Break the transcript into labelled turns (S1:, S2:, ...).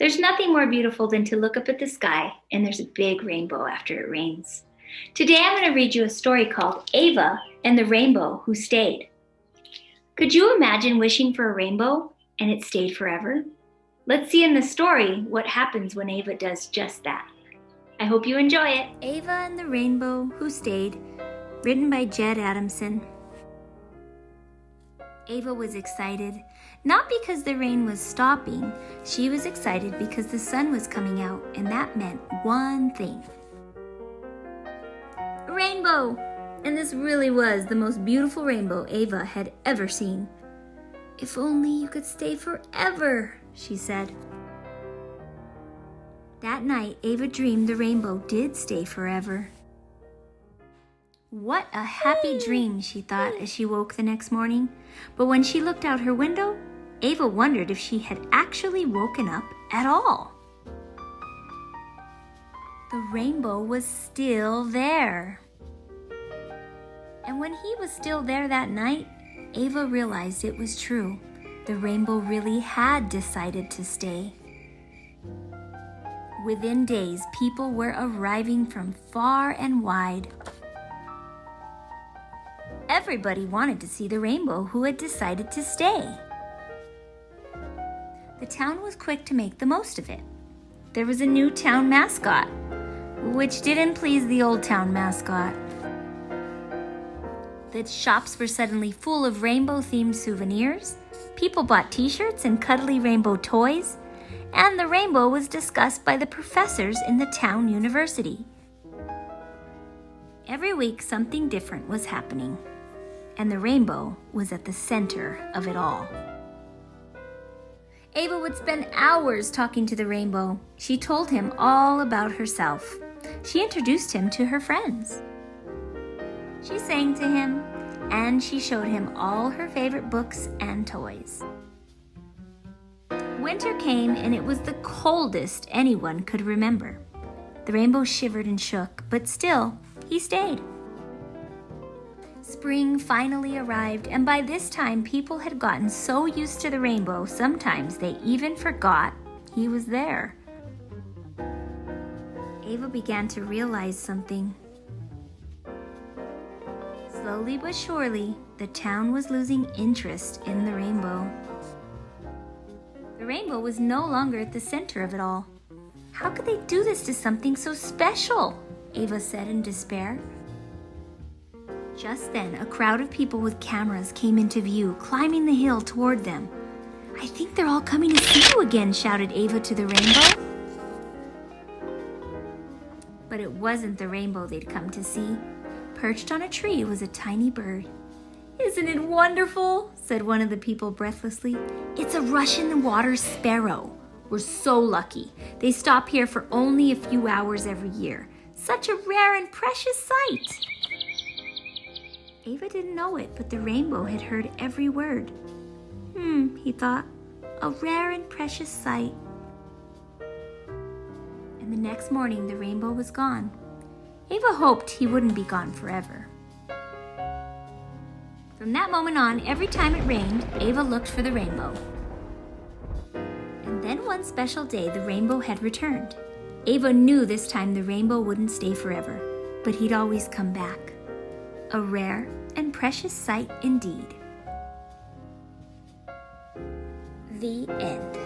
S1: There's nothing more beautiful than to look up at the sky and there's a big rainbow after it rains. Today I'm going to read you a story called Ava and the Rainbow Who Stayed. Could you imagine wishing for a rainbow and it stayed forever? Let's see in the story what happens when Ava does just that. I hope you enjoy it. Ava and the Rainbow Who Stayed, written by Ged Adamson. Ava was excited, not because the rain was stopping. She was excited because the sun was coming out, and that meant one thing. A rainbow! And this really was the most beautiful rainbow Ava had ever seen. "If only you could stay forever," she said. That night, Ava dreamed the rainbow did stay forever. What a happy dream, she thought as she woke the next morning. But when she looked out her window, Ava wondered if she had actually woken up at all. The rainbow was still there. And when he was still there that night, Ava realized it was true. The rainbow really had decided to stay. Within days, people were arriving from far and wide. Everybody wanted to see the rainbow who had decided to stay. The town was quick to make the most of it. There was a new town mascot, which didn't please the old town mascot. The shops were suddenly full of rainbow-themed souvenirs. People bought t-shirts and cuddly rainbow toys, and the rainbow was discussed by the professors in the town university. Every week, something different was happening, and the rainbow was at the center of it all. Ava would spend hours talking to the rainbow. She told him all about herself. She introduced him to her friends. She sang to him, and she showed him all her favorite books and toys. Winter came, and it was the coldest anyone could remember. The rainbow shivered and shook, but still, he stayed. Spring finally arrived, and by this time, people had gotten so used to the rainbow, sometimes they even forgot he was there. Ava began to realize something. Slowly but surely, the town was losing interest in the rainbow. The rainbow was no longer at the center of it all. How could they do this to something so special? Ava said in despair. Just then, a crowd of people with cameras came into view, climbing the hill toward them. "I think they're all coming to see you again," shouted Ava to the rainbow. But it wasn't the rainbow they'd come to see. Perched on a tree was a tiny bird. "Isn't it wonderful?" said one of the people breathlessly. "It's a Russian water sparrow. We're so lucky. They stop here for only a few hours every year. Such a rare and precious sight." Ava didn't know it, but the rainbow had heard every word. He thought, a rare and precious sight. And the next morning, the rainbow was gone. Ava hoped he wouldn't be gone forever. From that moment on, every time it rained, Ava looked for the rainbow. And then one special day, the rainbow had returned. Ava knew this time the rainbow wouldn't stay forever, but he'd always come back. A rare and precious sight indeed. The end.